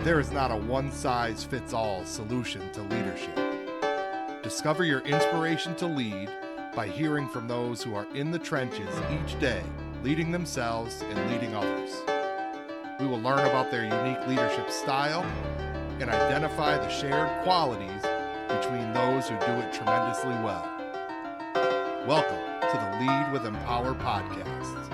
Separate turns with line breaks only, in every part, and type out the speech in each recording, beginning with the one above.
There is not a one-size-fits-all solution to leadership. Discover your inspiration to lead by hearing from those who are in the trenches each day, leading themselves and leading others. We will learn about their unique leadership style and identify the shared qualities between those who do it tremendously well. Welcome to the Lead with Empower podcast.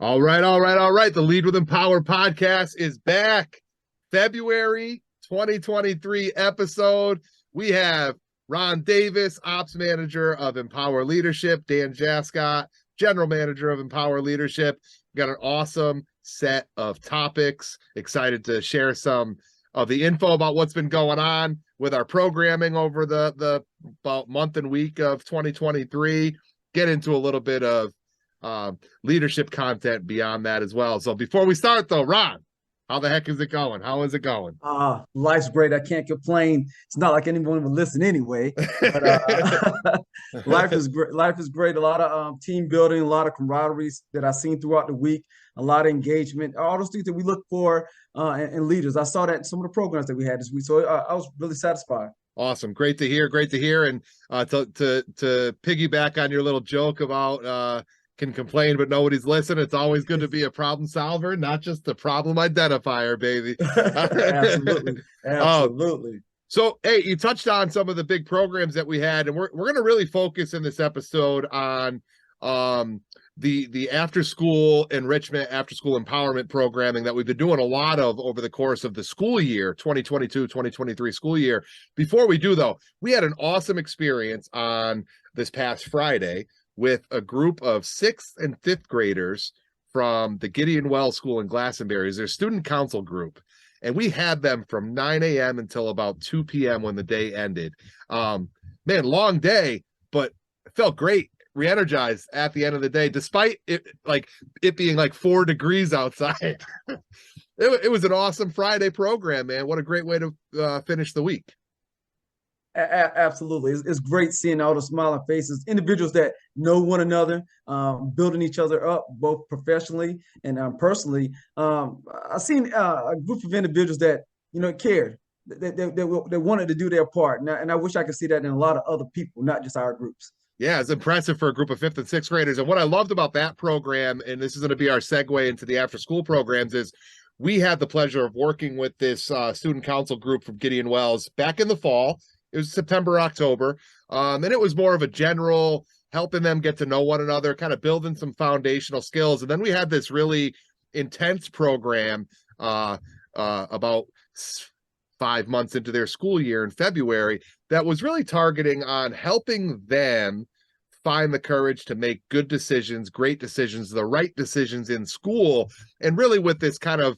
All right. The Lead with Empower podcast is back. February 2023 episode. We have Ron Davis, Ops Manager of Empower Leadership, Dan Jaskot, General Manager of Empower Leadership. We got an awesome set of topics. Excited to share some of the info about what's been going on with our programming over the about month and week of 2023. Get into a little bit of leadership content beyond that as well. So before we start though, Ron, how the heck is it going? How is it going?
Life's great. I can't complain. It's not like anyone would listen anyway. But life is great. Life is great. A lot of team building, a lot of camaraderie that I've seen throughout the week, a lot of engagement, all those things that we look for in leaders. I saw that in some of the programs that we had this week. So I was really satisfied.
Awesome. Great to hear. And to piggyback on your little joke about can complain, but nobody's listening. It's always good to be a problem solver, not just a problem identifier, baby.
Absolutely.
So, hey, you touched on some of the big programs that we had, and we're going to really focus in this episode on the after school enrichment, after school empowerment programming that we've been doing a lot of over the course of the school year, 2022-2023 school year. Before we do, though, we had an awesome experience on this past Friday with a group of 6th and 5th graders from the Gideon Wells School in Glastonbury. Their student council group. And we had them from 9 a.m. until about 2 p.m. when the day ended. Man, long day, but it felt great, re-energized at the end of the day, despite it being like 4 degrees outside. It was an awesome Friday program, man. What a great way to finish the week.
Absolutely. It's great seeing all the smiling faces, individuals that know one another, building each other up, both professionally and personally. I've seen a group of individuals that, cared, they wanted to do their part. And I wish I could see that in a lot of other people, not just our groups.
Yeah, it's impressive for a group of 5th and 6th graders. And what I loved about that program, and this is going to be our segue into the after school programs, is we had the pleasure of working with this student council group from Gideon Wells back in the fall. It was September, October, and it was more of a general helping them get to know one another, kind of building some foundational skills. And then we had this really intense program about 5 months into their school year in February that was really targeting on helping them find the courage to make good decisions, great decisions, the right decisions in school, and really with this kind of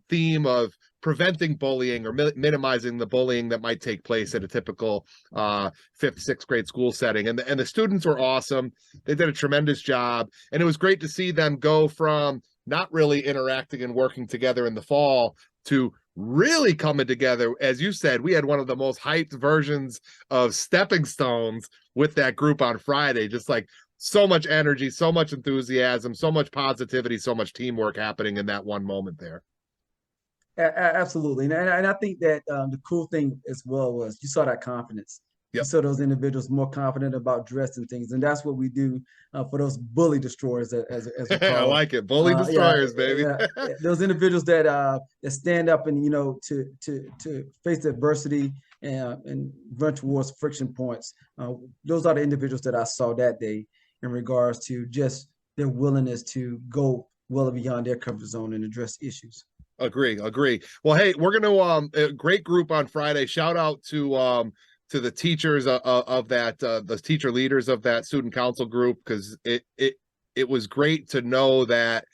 theme of preventing bullying or minimizing the bullying that might take place at a typical 5th, 6th grade school setting. And the students were awesome. They did a tremendous job. And it was great to see them go from not really interacting and working together in the fall to really coming together. As you said, we had one of the most hyped versions of stepping stones with that group on Friday. Just like so much energy, so much enthusiasm, so much positivity, so much teamwork happening in that one moment there.
Absolutely. And I think that the cool thing as well was you saw that confidence. Yep. You saw those individuals more confident about dressing things. And that's what we do for those bully destroyers, as we call
I like it. Bully destroyers, baby.
Those individuals that stand up and, to face adversity and run towards friction points. Those are the individuals that I saw that day in regards to just their willingness to go well beyond their comfort zone and address issues.
Agree. Well, hey, we're going to a great group on Friday. Shout out to the teachers of that, the teacher leaders of that student council group, because it was great to know that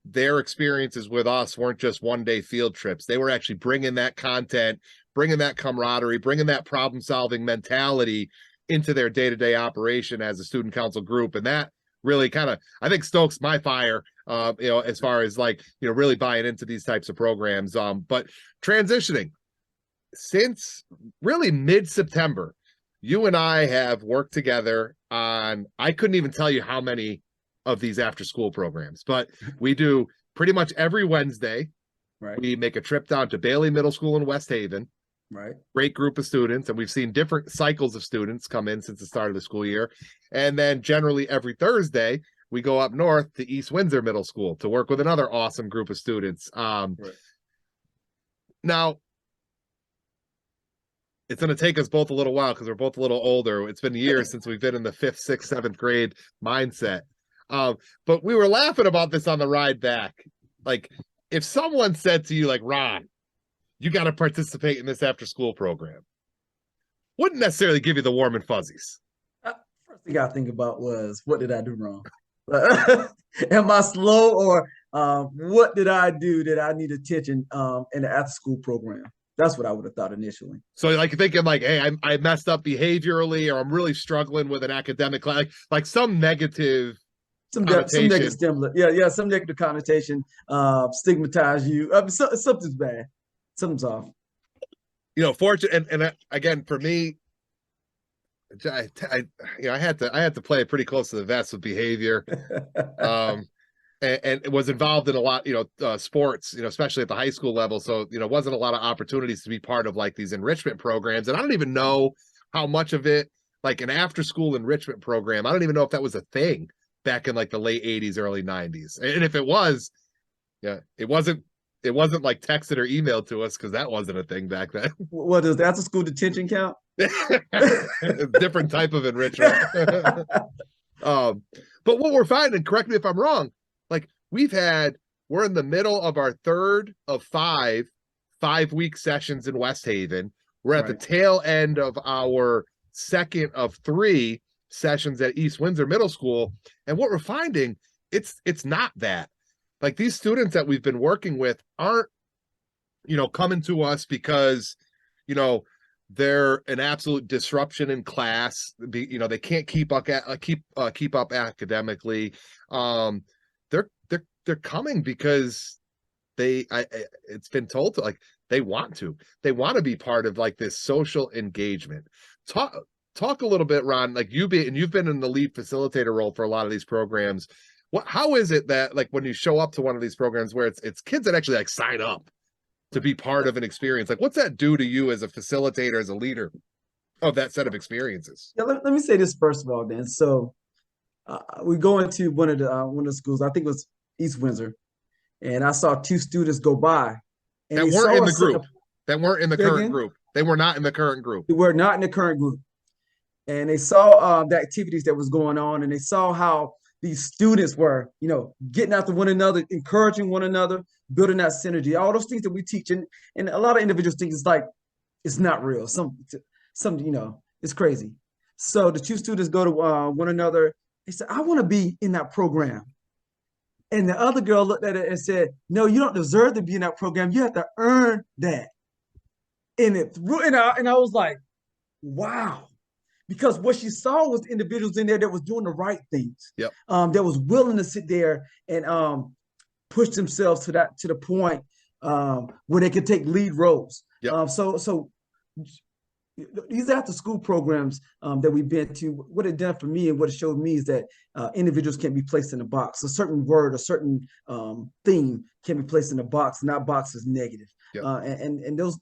their experiences with us weren't just one-day field trips. They were actually bringing that content, bringing that camaraderie, bringing that problem-solving mentality into their day-to-day operation as a student council group, and that really kind of, I think, stokes my fire, as far as really buying into these types of programs. But transitioning, since really mid-September, you and I have worked together on, I couldn't even tell you how many of these after school programs, but we do pretty much every Wednesday.
Right.
We make a trip down to Bailey Middle School in West Haven.
Right.
Great group of students, and we've seen different cycles of students come in since the start of the school year. And then generally every Thursday, we go up north to East Windsor Middle School to work with another awesome group of students. Right. Now, it's going to take us both a little while because we're both a little older. It's been years since we've been in the 5th, 6th, 7th grade mindset. But we were laughing about this on the ride back. Like, if someone said to you, like, Ron, you got to participate in this after school program, wouldn't necessarily give you the warm and fuzzies.
First thing I think about was, what did I do wrong? Am I slow, or what did I do that I need attention in the after school program? That's what I would have thought initially.
So like thinking like, hey, I messed up behaviorally, or I'm really struggling with an academic class, like some negative
some negative stimulus. Yeah, some negative connotation, stigmatize you. Something's bad. Something's off.
Fortunate, and again, for me, I had to play it pretty close to the vest with behavior. And it was involved in a lot, sports, especially at the high school level. So, wasn't a lot of opportunities to be part of like these enrichment programs. And I don't even know how much of it, like an after school enrichment program, I don't even know if that was a thing back in like the late 80s, early 90s. And if it was, it wasn't like texted or emailed to us, because that wasn't a thing back then.
What does after school detention count?
Different type of enrichment. But what we're finding, correct me if I'm wrong, like we're in the middle of our 3rd of 5-week sessions in West Haven. We're at the tail end of our 2nd of 3 sessions at East Windsor Middle School. And what we're finding, it's not that. Like, these students that we've been working with aren't, coming to us because, they're an absolute disruption in class. They can't keep up academically. They're coming because it's been told to, like, they want to be part of like this social engagement. Talk a little bit, Ron, like you've been in the lead facilitator role for a lot of these programs. How is it that, like, when you show up to one of these programs where it's kids that actually like sign up to be part of an experience, like what's that do to you as a facilitator, as a leader of that set of experiences?
Yeah, let me say this first of all, then. So we go into one of the schools, I think it was East Windsor, and I saw 2 students go by, and
that weren't in the group. That weren't in the current group. They were not in the current group.
They were not in the current group. And they saw the activities that was going on, and they saw how these students were, getting after one another, encouraging one another, building that synergy, all those things that we teach. And a lot of individuals think it's like, it's not real. Some, it's crazy. So the 2 students go to one another. They said, I want to be in that program. And the other girl looked at it and said, no, you don't deserve to be in that program. You have to earn that. And I was like, wow. Because what she saw was individuals in there that was doing the right things.
Yep.
That was willing to sit there and push themselves to the point where they could take lead roles.
Yep.
So these after school programs that we've been to, what it done for me and what it showed me is that individuals can't be placed in a box. A certain word, a certain theme can be placed in a box, and that box is negative.
Yep.
And those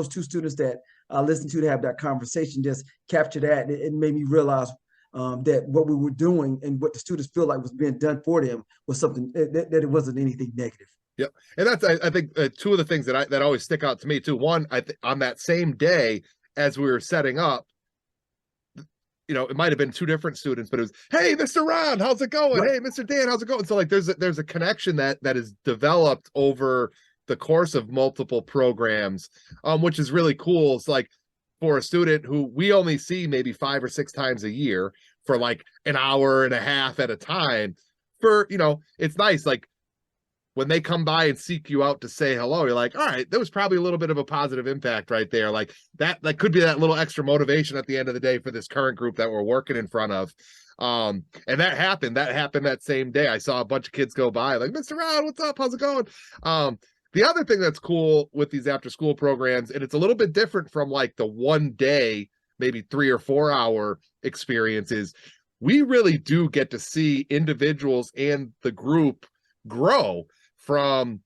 2 students that I listened to have that conversation just captured that. It made me realize that what we were doing and what the students feel like was being done for them was something that it wasn't anything negative.
Yep. And that's, I think, 2 of the things that always stick out to me too. One, on that same day as we were setting up, it might have been 2 different students, but it was, hey, Mr. Ron, how's it going? Right. Hey, Mr. Dan, how's it going? So like, there's a connection that is developed over the course of multiple programs, which is really cool. It's like, for a student who we only see maybe 5 or 6 times a year for like an hour and a half at a time, it's nice. Like, when they come by and seek you out to say hello, you're like, all right, there was probably a little bit of a positive impact right there. Like that could be that little extra motivation at the end of the day for this current group that we're working in front of. And that happened that same day. I saw a bunch of kids go by like, Mr. Ron, what's up? How's it going? The other thing that's cool with these after school programs, and it's a little bit different from like the one day maybe 3 or 4 hour experiences, we really do get to see individuals and the group grow from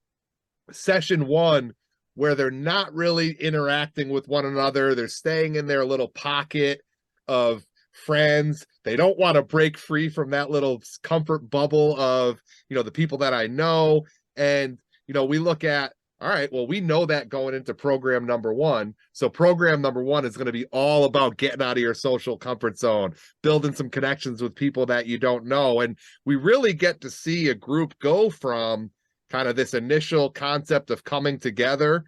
session one, where they're not really interacting with one another. They're staying in their little pocket of friends. They don't want to break free from that little comfort bubble of, the people that I know. And, we look at, all right, well, we know that going into program number one. So program number one is going to be all about getting out of your social comfort zone, building some connections with people that you don't know. And we really get to see a group go from kind of this initial concept of coming together,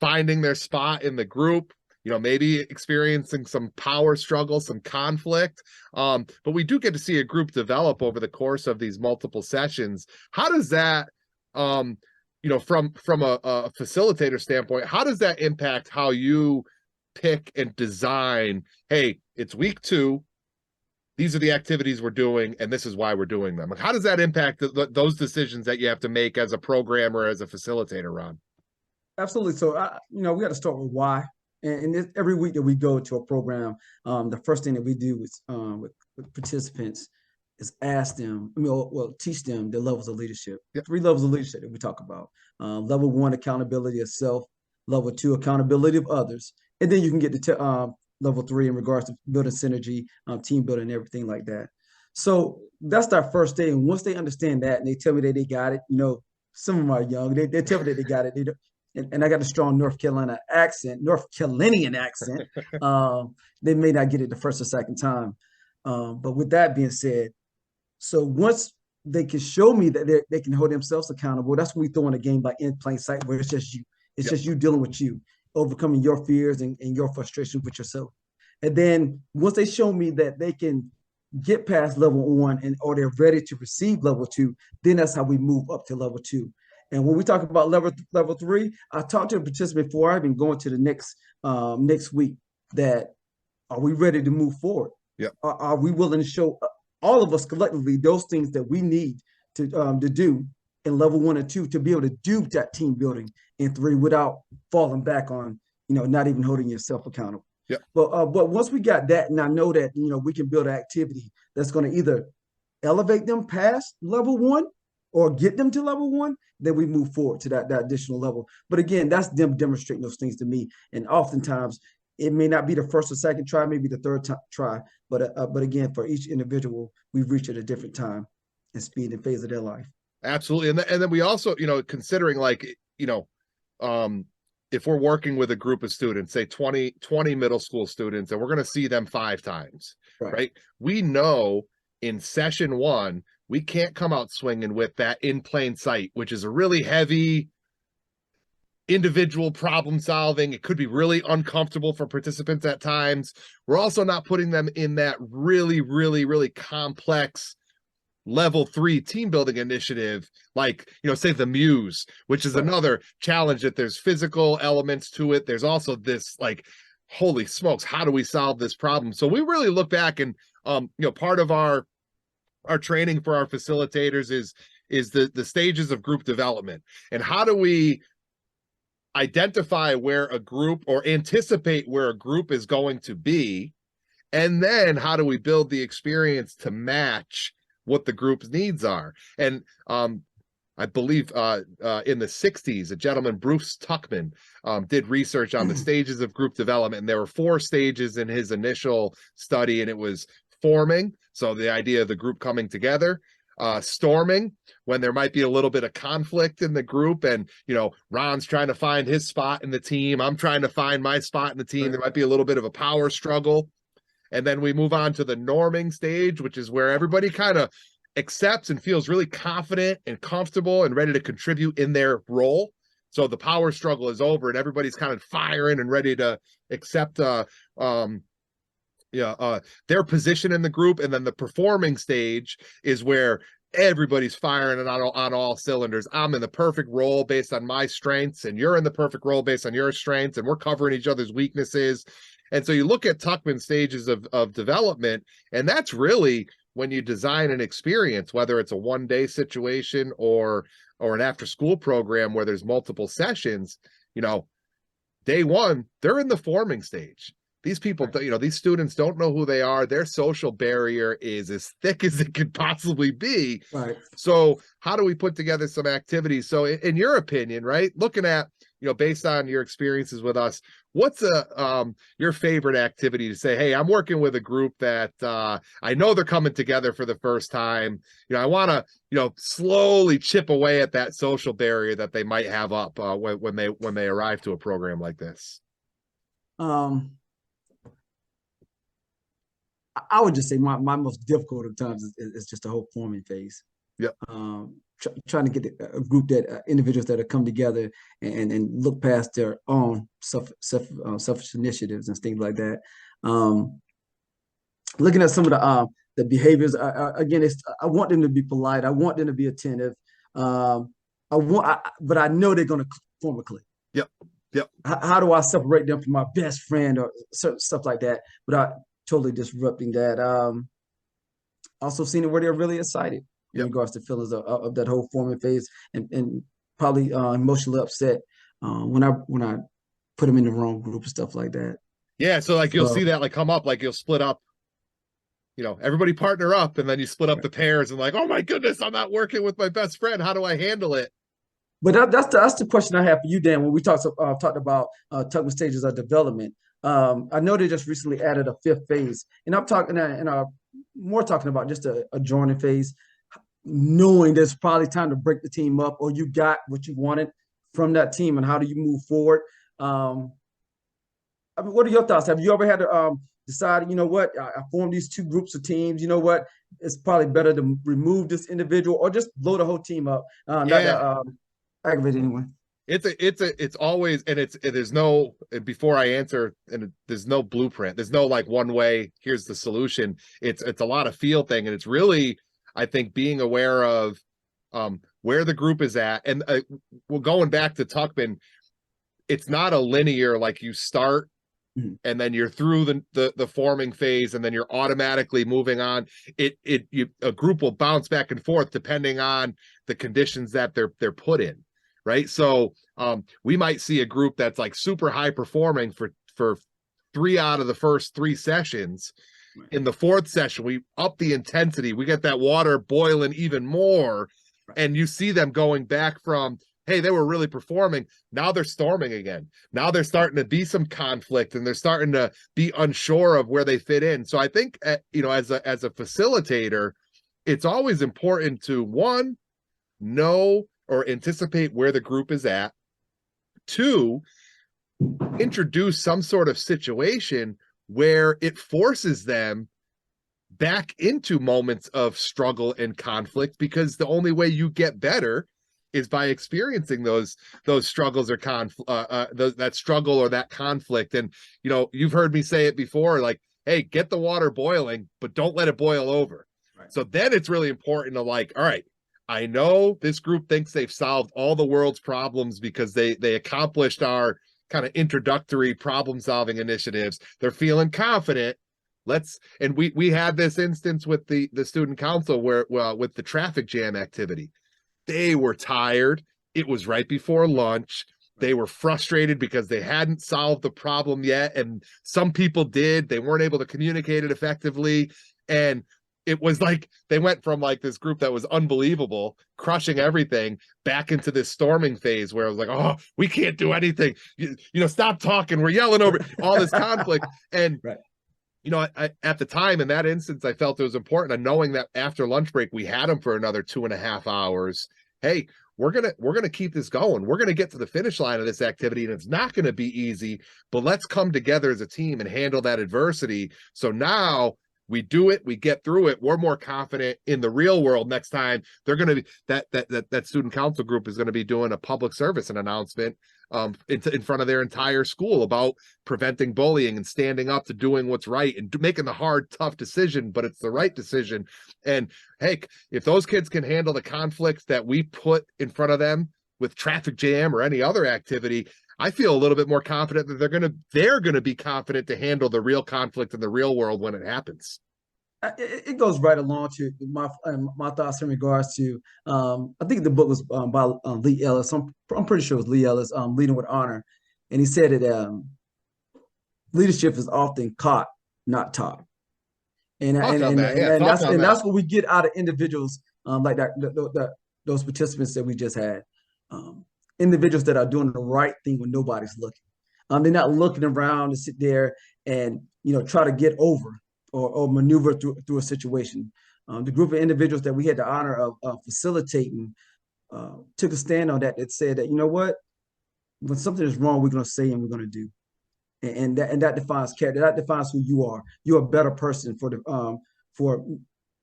finding their spot in the group, maybe experiencing some power struggle, some conflict. But we do get to see a group develop over the course of these multiple sessions. How does that, from a facilitator standpoint, how does that impact how you pick and design, hey, it's week 2, these are the activities we're doing, and this is why we're doing them? Like, how does that impact those decisions that you have to make as a programmer, as a facilitator, Ron?
Absolutely. So, we got to start with why. And every week that we go to a program, the first thing that we do is with participants is ask them, teach them the levels of leadership. Yep. 3 levels of leadership that we talk about. Level 1, accountability of self. Level 2, accountability of others. And then you can get to level 3 in regards to building synergy, team building, and everything like that. So that's our first day. And once they understand that and they tell me that they got it, some of them are young, they tell me that they got it. And I got a strong North Carolinian accent. They may not get it the first or second time. But with that being said, so once they can show me that they can hold themselves accountable, that's when we throw in a game like In Plain Sight, where it's just you. It's just you dealing with you, overcoming your fears and your frustration with yourself. And then once they show me that they can get past level 1 or they're ready to receive level 2, then that's how we move up to level 2. And when we talk about level 3, I talked to a participant before I even going to the next week that, are we ready to move forward?
Yep.
Are we willing to show all of us collectively those things that we need to do in level 1 and 2 to be able to do that team building in 3 without falling back on, not even holding yourself accountable.
Yep.
But once we got that, and I know that, we can build an activity that's going to either elevate them past level 1 or get them to level 1, then we move forward to that additional level. But again, that's them demonstrating those things to me. And oftentimes it may not be the first or second try, maybe the third try. But again, for each individual, we've reached at a different time and speed and phase of their life.
Absolutely. And then we also, considering if we're working with a group of students, say 20 middle school students, and we're going to see them 5 times, right? We know in session 1, we can't come out swinging with that In Plain Sight, which is a really heavy individual problem solving. It could be really uncomfortable for participants at times. We're also not putting them in that really, really, really complex level 3 team building initiative, like, say the Muse, which is another challenge that there's physical elements to it. There's also this, like, holy smokes, how do we solve this problem? So we really look back and, part of our training for our facilitators is the stages of group development, and how do we identify where a group, or anticipate where a group is going to be, and then how do we build the experience to match what the group's needs are. And I believe in the 60s, a gentleman, Bruce Tuckman, did research on the stages of group development, and there were 4 stages in his initial study, and it was forming, so the idea of the group coming together, storming, when there might be a little bit of conflict in the group, and Ron's trying to find his spot in the team, I'm trying to find my spot in the team, there might be a little bit of a power struggle. And then we move on to the norming stage, which is where everybody kind of accepts and feels really confident and comfortable and ready to contribute in their role. So the power struggle is over and everybody's kind of firing and ready to accept their position in the group. And then the performing stage is where everybody's firing on all cylinders. I'm in the perfect role based on my strengths, and you're in the perfect role based on your strengths, and we're covering each other's weaknesses. And so you look at Tuckman stages of development, and that's really when you design an experience, whether it's a one-day situation or an after-school program where there's multiple sessions. Day 1, they're in the forming stage. these people, these students don't know who they are. Their social barrier is as thick as it could possibly be.
Right.
So how do we put together some activities? So in your opinion, right, looking at, based on your experiences with us, what's your favorite activity to say, hey, I'm working with a group that I know they're coming together for the first time. I want to, slowly chip away at that social barrier that they might have up when they arrive to a program like this.
I would just say my most difficult of times is just the whole forming phase.
Yep.
Trying to get a group that individuals that have come together and look past their own selfish initiatives and things like that. Looking at some of the behaviors, again, I want them to be polite. I want them to be attentive. But I know they're going to form a clique.
Yep.
How do I separate them from my best friend or certain stuff like that without totally disrupting that? Also seen it where they're really excited in regards to feelings of that whole forming phase and probably emotionally upset when I put them in the wrong group and stuff like that.
Yeah, so you'll see that come up, you'll split up, everybody partner up, and then you split up the pairs and oh my goodness, I'm not working with my best friend. How do I handle it?
But that's the question I have for you, Dan. When we talked about Tuckman stages of development, I know they just recently added a 5th phase, and I'm talking more talking about just a joining phase, knowing there's probably time to break the team up, or you got what you wanted from that team, and how do you move forward? What are your thoughts? Have you ever had to decide, what, I formed these 2 groups of teams, what, it's probably better to remove this individual or just blow the whole team up, not to aggravate anyone?
It's always, and there's no, before I answer, and there's no blueprint, there's no one way, here's the solution. It's a lot of feel thing, and it's really, I think, being aware of where the group is at. And we're going back to Tuckman, it's not a linear, you start and then you're through the forming phase, and then you're automatically moving on. A group will bounce back and forth depending on the conditions that they're put in, right? So we might see a group that's super high performing for 3 out of the first 3 sessions. Right. In the 4th session, we up the intensity, we get that water boiling even more. Right. And you see them going back from, hey, they were really performing, now they're storming again. Now they're starting to be some conflict, and they're starting to be unsure of where they fit in. So I think, as a facilitator, it's always important to, 1, know or anticipate where the group is at. 2, introduce some sort of situation where it forces them back into moments of struggle and conflict, because the only way you get better is by experiencing those struggles or that struggle or that conflict. And you've heard me say it before, hey, get the water boiling, but don't let it boil over. Right. So then it's really important to all right, I know this group thinks they've solved all the world's problems because they accomplished our kind of introductory problem solving initiatives. They're feeling confident. And we had this instance with the student council where, with the traffic jam activity, they were tired. It was right before lunch. They were frustrated because they hadn't solved the problem yet. And some people did. They weren't able to communicate it effectively. And it was they went from this group that was unbelievable, crushing everything, back into this storming phase where it was oh, we can't do anything. Stop talking. We're yelling over all this conflict. And right. At the time, in that instance, I felt it was important, and knowing that after lunch break, we had them for another 2.5 hours. Hey, we're gonna keep this going. We're gonna get to the finish line of this activity, and it's not gonna be easy, but let's come together as a team and handle that adversity. So now we do it, we get through it, we're more confident in the real world. Next time, they're gonna be that student council group is gonna be doing a public service announcement in front of their entire school about preventing bullying and standing up to doing what's right and making the hard, tough decision, but it's the right decision. And hey, if those kids can handle the conflicts that we put in front of them with traffic jam or any other activity, I feel a little bit more confident that they're gonna be confident to handle the real conflict in the real world when it happens.
It goes right along to my thoughts in regards to I think the book was by Lee Ellis. I'm pretty sure it was Lee Ellis, Leading with Honor, and he said that leadership is often caught, not taught. And
Talk
and
on
and
that.
and,
Yeah,
and
talk
that's
on
and
that.
that's what we get out of individuals like those participants that we just had. Um, Individuals that are doing the right thing when nobody's looking. They're not looking around to sit there and try to get over or maneuver through a situation. The group of individuals that we had the honor of facilitating took a stand on that. That said that, you know what, when something is wrong, we're going to say and we're going to do, and that defines character. That defines who you are. You're a better person for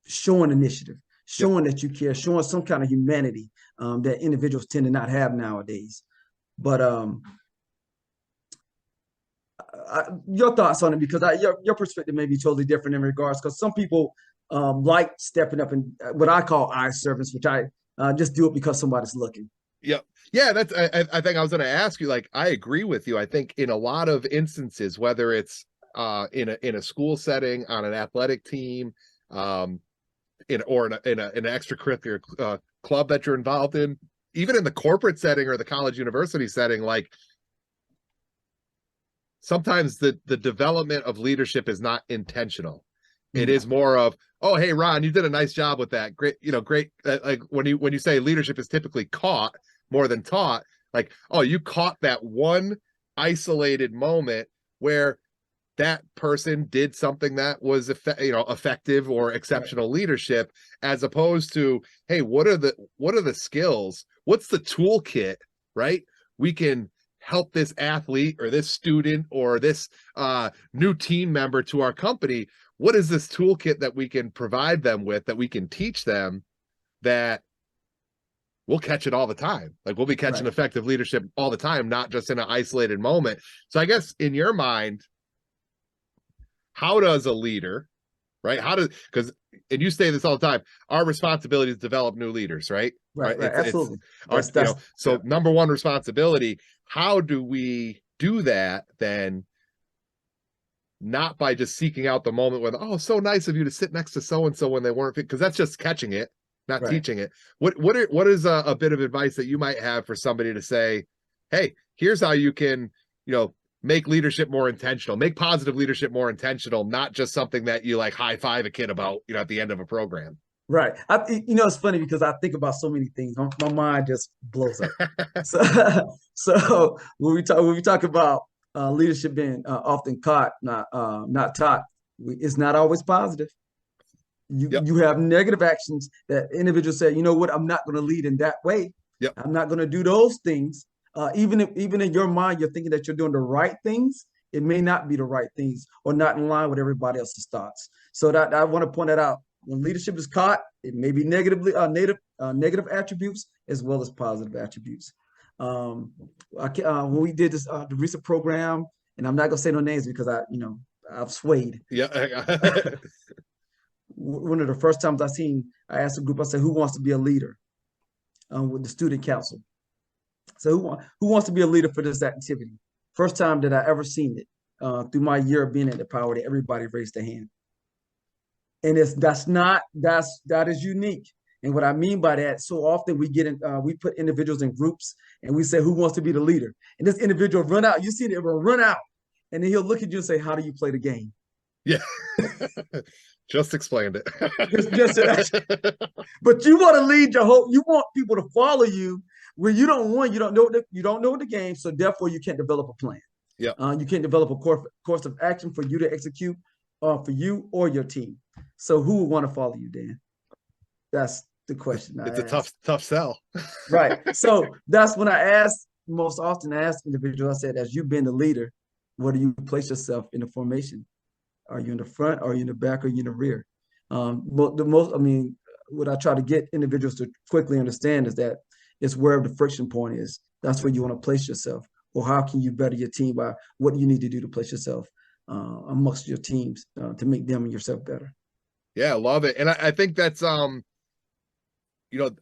showing initiative,
Yep.
showing that you care, showing some kind of humanity that individuals tend to not have nowadays. But your thoughts on it, because your perspective may be totally different in regards, because some people like stepping up and what I call eye service, which I just do it because somebody's looking.
Yep. Yeah, that's I think I was going to ask you, like, I agree with you. I think in a lot of instances, whether it's in a school setting, on an athletic team, in an extracurricular club that you're involved in, even in the corporate setting or the college university setting, like, sometimes the development of leadership is not intentional. It is more of, oh, hey, Ron, you did a nice job with that. Great, great. Like when you say leadership is typically caught more than taught, like, oh, you caught that one isolated moment where that person did something that was effective or exceptional leadership, as opposed to, hey, what are the skills? What's the toolkit, right? We can help this athlete or this student or this new team member to our company. What is this toolkit that we can provide them with, that we can teach them, that we'll catch it all the time? Like, we'll be catching effective leadership all the time, not just in an isolated moment. So I guess in your mind, how does a leader, right? Because, and you say this all the time, our responsibility is to develop new leaders, right?
Right. Absolutely.
So number one responsibility, how do we do that then? Not by just seeking out the moment when, oh, so nice of you to sit next to so-and-so when they weren't, because that's just catching it, not teaching it. What is a bit of advice that you might have for somebody to say, hey, here's how you can, make leadership more intentional, make positive leadership more intentional, not just something that you like high five a kid about, at the end of a program.
Right. It's funny because I think about so many things. My mind just blows up. So when we talk about leadership being often caught, not taught, it's not always positive. You have negative actions that individuals say, you know what, I'm not going to lead in that way.
Yep.
I'm not going to do those things. Even in your mind, you're thinking that you're doing the right things. It may not be the right things or not in line with everybody else's thoughts. So that I want to point that out. When leadership is caught, it may be negative attributes as well as positive attributes. When we did this the recent program, and I'm not gonna say no names because I've swayed.
Yeah.
One of the first times I asked a group, I said, who wants to be a leader with the student council? So who wants to be a leader for this activity? First time that I ever seen it through my year of being at the power, that everybody raised their hand. And that is unique. And what I mean by that, so often we put individuals in groups and we say, who wants to be the leader? And this individual run out. You see it will run out, and then he'll look at you and say, how do you play the game?
Yeah. Just explained it.
But you want to lead you want people to follow you where you don't know the game, so therefore you can't develop a plan.
Yeah.
You can't develop a course of action for you to execute for you or your team. So who would want to follow you, Dan? That's the question.
It's a tough sell.
Right. So that's when I most often ask individuals, I said, as you've been the leader, where do you place yourself in the formation? Are you in the front? Are you in the back? Or are you in the rear? What I try to get individuals to quickly understand is that it's where the friction point is. That's where you want to place yourself. Or how can you better your team by what do you need to do to place yourself amongst your teams to make them and yourself better.
Yeah, I love it. And I think that's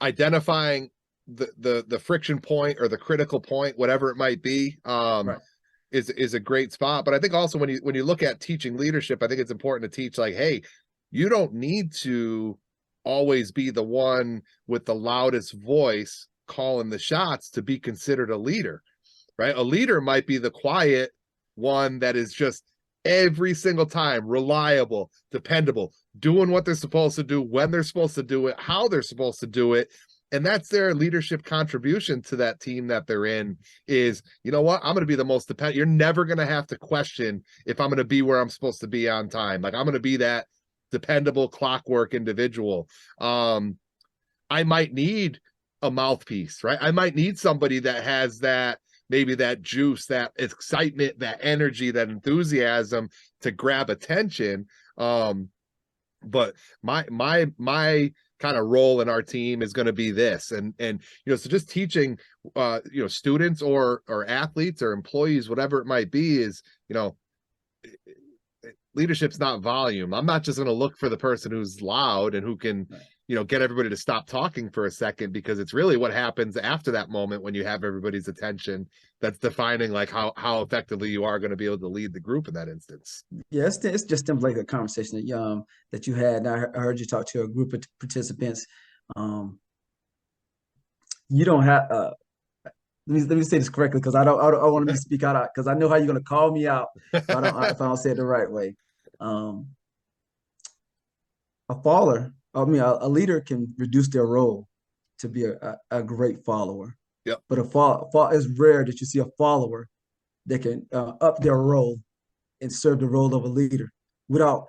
identifying the friction point or the critical point, whatever it might be, is a great spot. But I think also when you look at teaching leadership, I think it's important to teach, like, hey, you don't need to always be the one with the loudest voice calling the shots to be considered a leader, right? A leader might be the quiet one that is just every single time, reliable, dependable, doing what they're supposed to do, when they're supposed to do it, how they're supposed to do it. And that's their leadership contribution to that team that they're in is, you know what, I'm going to be the most dependent. You're never going to have to question if I'm going to be where I'm supposed to be on time. Like, I'm going to be that dependable clockwork individual. I might need a mouthpiece, right? I might need somebody that has that, maybe that juice, that excitement, that energy, that enthusiasm to grab attention. But my kind of role in our team is going to be this. And so just teaching students or athletes or employees, whatever it might be, is, leadership's not volume. I'm not just going to look for the person who's loud and who can, get everybody to stop talking for a second, because it's really what happens after that moment when you have everybody's attention that's defining like how effectively you are going to be able to lead the group in that instance.
Yeah, it's just like a conversation that you had. And I heard you talk to a group of participants. You don't have let me say this correctly, because I don't want to speak out, because I know how you're going to call me out if I don't say it the right way. A leader can reduce their role to be a great follower.
Yep.
But it's rare that you see a follower that can up their role and serve the role of a leader without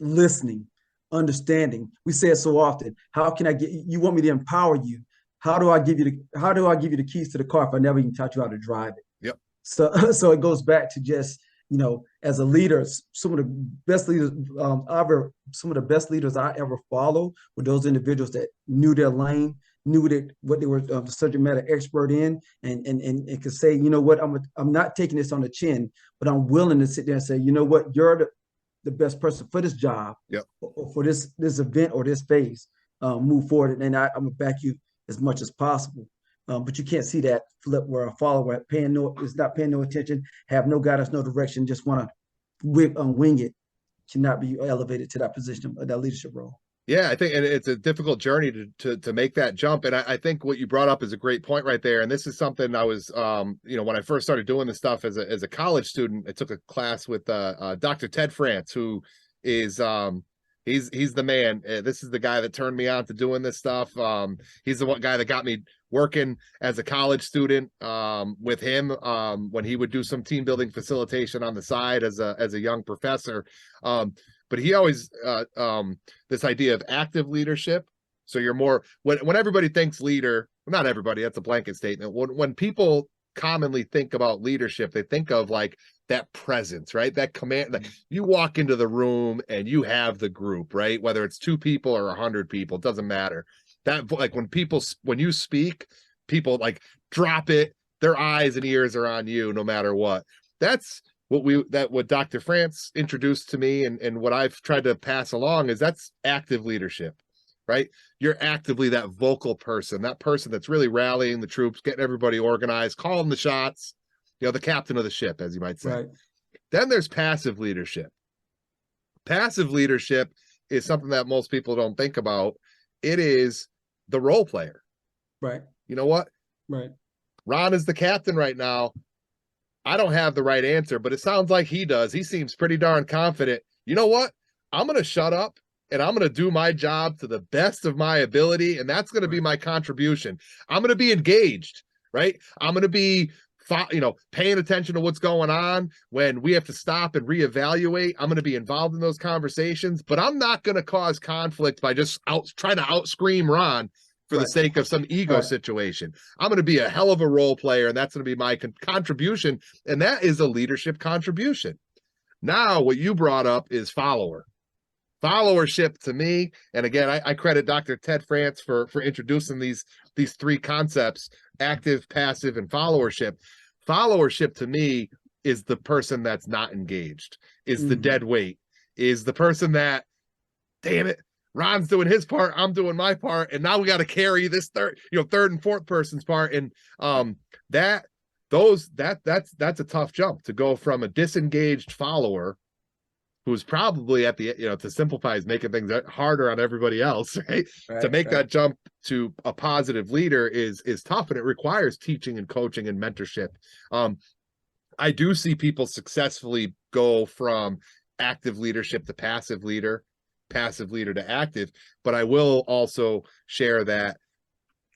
listening, understanding. We say it so often. How can I you want me to empower you? How do I give you the keys to the car if I never even taught you how to drive it?
Yep.
So it goes back to just, as a leader, some of the best leaders I ever followed were those individuals that knew their lane, knew what they were the subject matter expert in, and could say, you know what, I'm not taking this on the chin, but I'm willing to sit there and say, you know what, you're the best person for this job,
yep,
or for this event or this phase. Move forward, and I'm gonna back you as much as possible. But you can't see that flip where a follower is not paying no attention, have no guidance, no direction, just want to wing it, cannot be elevated to that position, that leadership role.
Yeah, I think, and it's a difficult journey to make that jump. And I think what you brought up is a great point right there. And this is something I was, when I first started doing this stuff as a college student, I took a class with Dr. Ted France, who is he's the man. This is the guy that turned me on to doing this stuff. He's the one guy that got me working as a college student with him when he would do some team building facilitation on the side as a young professor. But he always this idea of active leadership. So you're more when everybody thinks leader, well, not everybody, that's a blanket statement. When people commonly think about leadership, they think of like that presence, right? That command, like you walk into the room and you have the group, right? Whether it's 2 people or 100 people, it doesn't matter. That, like, when you speak, people like drop it, their eyes and ears are on you no matter what. That's what Dr. France introduced to me, and what I've tried to pass along is that's active leadership, right? You're actively that vocal person, that person that's really rallying the troops, getting everybody organized, calling the shots, the captain of the ship, as you might say.
Right.
Then there's passive leadership. Passive leadership is something that most people don't think about. It is the role player.
Right.
You know what?
Right.
Ron is the captain right now. I don't have the right answer, but it sounds like he does. He seems pretty darn confident. You know what? I'm going to shut up and I'm going to do my job to the best of my ability. And that's going to be my contribution. I'm going to be engaged, right? I'm going to be, paying attention to what's going on when we have to stop and reevaluate. I'm going to be involved in those conversations, but I'm not going to cause conflict by just trying to outscream Ron for the sake of some ego situation. I'm going to be a hell of a role player, and that's going to be my contribution. And that is a leadership contribution. Now, what you brought up is followership to me. And again, I credit Dr. Ted France for introducing these 3 concepts: active, passive, and followership. Followership to me is the person that's not engaged, is the dead weight, is the person that, damn it, Ron's doing his part, I'm doing my part, and now we got to carry this third and fourth person's part. And that's a tough jump to go from a disengaged follower who's probably at the, to simplify, is making things harder on everybody else, right? To make that jump to a positive leader is tough, and it requires teaching and coaching and mentorship. I do see people successfully go from active leadership to passive leader to active. But I will also share that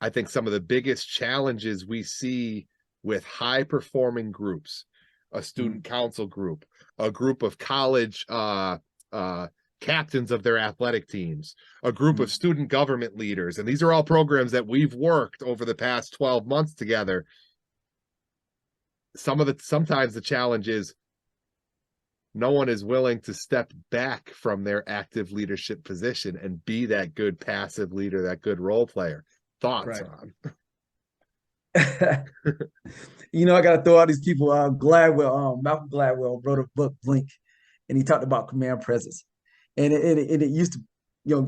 I think some of the biggest challenges we see with high performing groups, a student council group, a group of college captains of their athletic teams, a group of student government leaders, and these are all programs that we've worked over the past 12 months together. Sometimes the challenge is no one is willing to step back from their active leadership position and be that good passive leader, that good role player. Thoughts on?
You know, I got to throw out these people. Malcolm Gladwell wrote a book, Blink, and he talked about command presence. And it used to,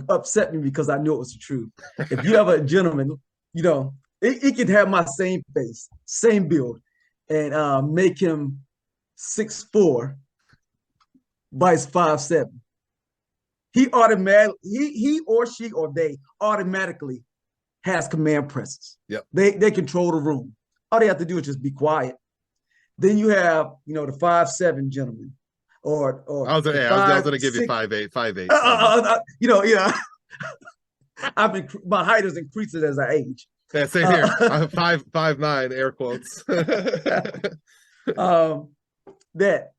upset me because I knew it was the truth. If you have a gentleman, it could have my same face, same build, and make him 6'4", vice 5'7". He or she or they automatically has command presence.
Yep.
They control the room. All they have to do is just be quiet. Then you have, the 5'7" gentleman. Or
I was going to give you 5'8", 5'8".
My height is increasing as I age.
Yeah, same here. I'm 5'9", air quotes.
That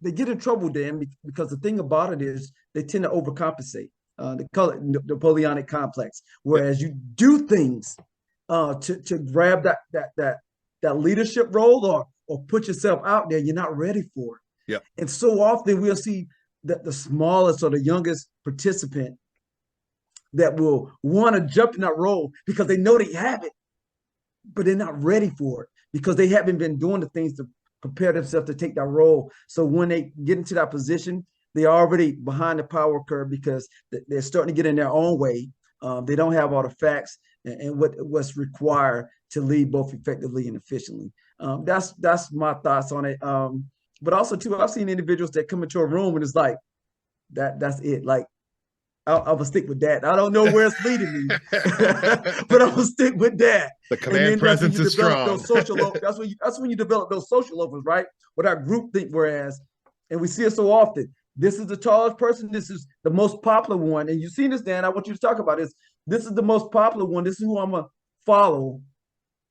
they get in trouble then because the thing about it is they tend to overcompensate. They call it the Napoleonic complex. Whereas you do things to grab that leadership role or put yourself out there, you're not ready for it.
Yeah.
And so often we'll see that the smallest or the youngest participant that will want to jump in that role because they know they have it, but they're not ready for it because they haven't been doing the things to prepare themselves to take that role. So when they get into that position, they're already behind the power curve because they're starting to get in their own way. They don't have all the facts and what's required to lead both effectively and efficiently. That's my thoughts on it. But also too, I've seen individuals that come into a room and it's like, that's it. Like, I'm gonna stick with that. I don't know where it's leading me, but I'm gonna stick with that.
The command presence is strong.
That's when you develop those social overs, right? With our group think, whereas, and we see it so often. This is the tallest person. This is the most popular one, and you've seen this, Dan. I want you to talk about this. This is the most popular one. This is who I'm gonna follow,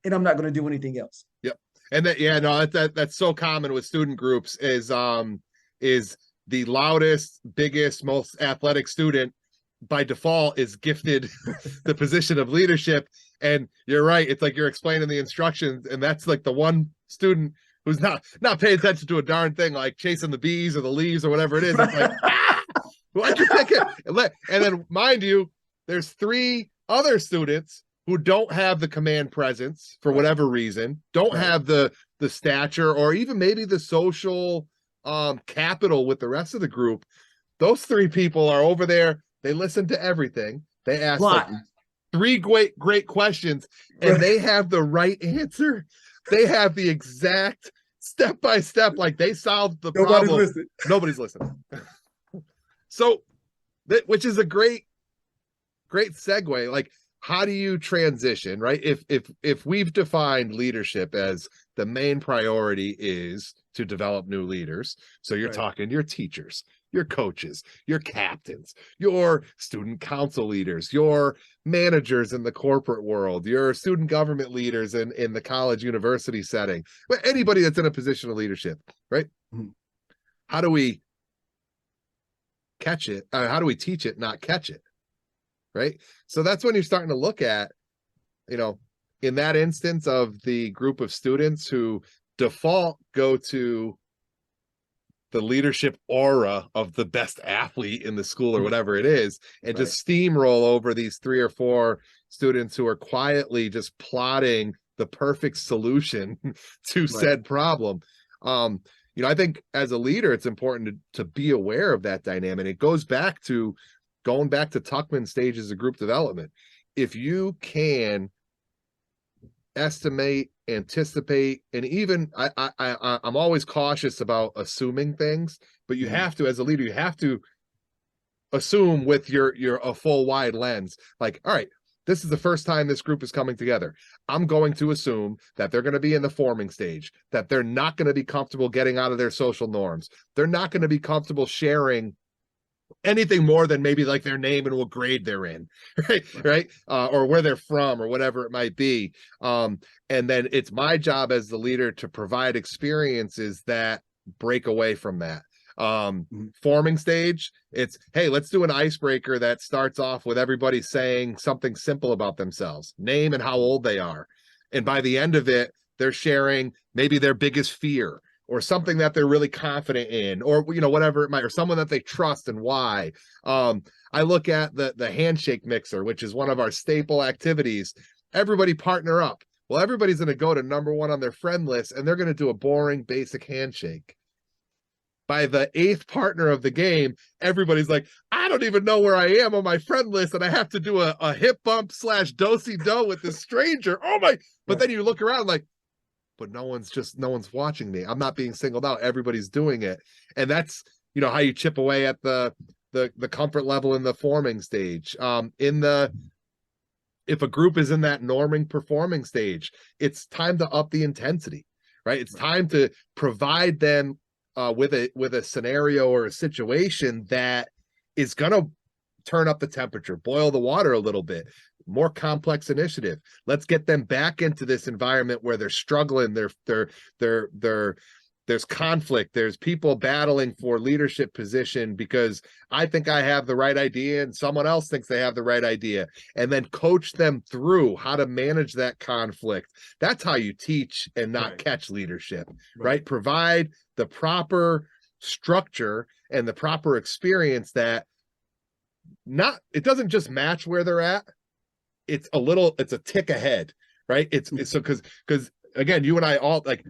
and I'm not gonna do anything else.
Yep. And that's so common with student groups is the loudest, biggest, most athletic student by default is gifted the position of leadership. And you're right. It's like you're explaining the instructions, and that's like the one student who's not paying attention to a darn thing, like chasing the bees or the leaves or whatever it is. It's like, why'd you pick it? And then mind you, there's 3 other students who don't have the command presence for whatever reason, don't have the stature or even maybe the social capital with the rest of the group. Those 3 people are over there. They listen to everything. They ask like 3 great questions, and they have the right answer. They have the exact step-by-step, like they solved the problem. Nobody's listening. So, which is a great segue. Like, how do you transition, right? If we've defined leadership as the main priority is to develop new leaders. So you're talking your teachers, your coaches, your captains, your student council leaders, your managers in the corporate world, your student government leaders in the college university setting, but anybody that's in a position of leadership, right? How do we catch it? How do we teach it, not catch it? Right. So that's when you're starting to look at, in that instance of the group of students who default go to the leadership aura of the best athlete in the school or whatever it is, and just steamroll over these 3 or 4 students who are quietly just plotting the perfect solution to said problem. I think as a leader, it's important to be aware of that dynamic. It goes back to Tuckman stages of group development. If you can estimate, anticipate, and even I'm always cautious about assuming things, but you have to, as a leader, you have to assume with your a full wide lens. Like, all right, this is the first time this group is coming together. I'm going to assume that they're going to be in the forming stage, that they're not going to be comfortable getting out of their social norms. They're not going to be comfortable sharing anything more than maybe like their name and what grade they're in, right? Or where they're from or whatever it might be. And then it's my job as the leader to provide experiences that break away from that. Forming stage, it's, hey, let's do an icebreaker that starts off with everybody saying something simple about themselves, name and how old they are. And by the end of it, they're sharing maybe their biggest fear, or something that they're really confident in, or, you know, whatever it might, or someone that they trust and why. I look at the handshake mixer, which is one of our staple activities. Everybody partner up. Well, everybody's going to go to number one on their friend list, and they're going to do a boring, basic handshake. By the 8th partner of the game, everybody's like, I don't even know where I am on my friend list, and I have to do a hip bump / do-si-do with this stranger. Oh my! But then you look around like, but no one's watching me. I'm not being singled out. Everybody's doing it. And that's, you know, how you chip away at the comfort level in the forming stage. If a group is in that norming performing stage, it's time to up the intensity, right? It's time to provide them with a scenario or a situation that is going to turn up the temperature, boil the water a little bit. More complex initiative. Let's get them back into this environment where they're struggling. There's conflict. There's people battling for leadership position because I think I have the right idea and someone else thinks they have the right idea, and then coach them through how to manage that conflict. That's how you teach and not catch leadership, right? Provide the proper structure and the proper experience that it doesn't just match where they're at. It's a tick ahead, right? It's so because again, you and I all, like,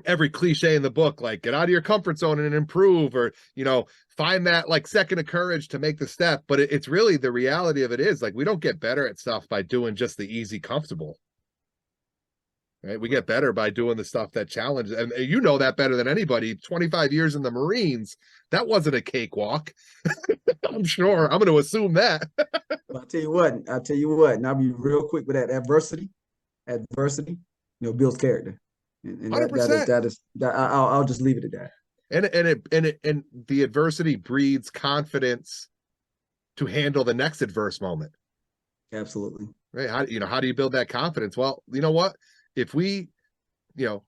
every cliche in the book, like, get out of your comfort zone and improve, or, you know, find that like second of courage to make the step. But it's really, the reality of it is, like, we don't get better at stuff by doing just the easy, comfortable, right? We get better by doing the stuff that challenges, and you know that better than anybody. 25 years in the Marines, that wasn't a cakewalk. I'm sure. I'm going to assume that.
I'll tell you what, and I'll be real quick with that. Adversity, you know, builds character. And
100%.
I'll just leave it at that.
And the adversity breeds confidence to handle the next adverse moment.
Absolutely.
Right. How do you build that confidence? Well, you know what? If we, you know,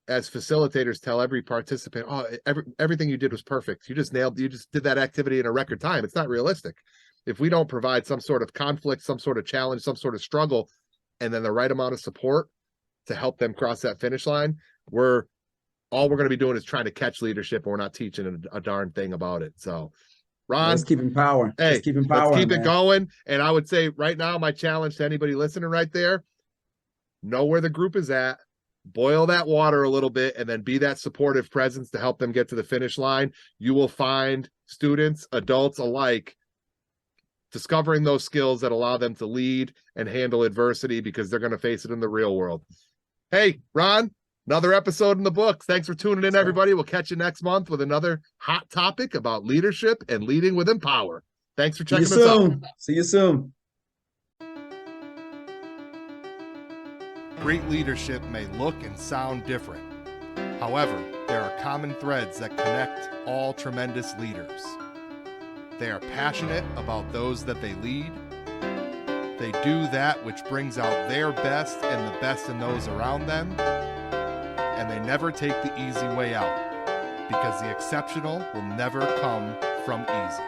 as facilitators, tell every participant, oh, everything you did was perfect. You just did that activity in a record time. It's not realistic. If we don't provide some sort of conflict, some sort of challenge, some sort of struggle, and then the right amount of support to help them cross that finish line, all we're going to be doing is trying to catch leadership, and we're not teaching a darn thing about it. So, Ron,
let's keep empowering.
Hey,
let's keep it
going. And I would say right now, my challenge to anybody listening right there, know where the group is at, boil that water a little bit, and then be that supportive presence to help them get to the finish line. You will find students, adults alike, discovering those skills that allow them to lead and handle adversity, because they're going to face it in the real world. Hey, Ron, another episode in the books. Thanks for tuning in, everybody. We'll catch you next month with another hot topic about leadership and leading with Empower. Thanks for checking us out.
See you soon.
Great leadership may look and sound different. However, there are common threads that connect all tremendous leaders. They are passionate about those that they lead. They do that which brings out their best and the best in those around them. And they never take the easy way out, because the exceptional will never come from easy.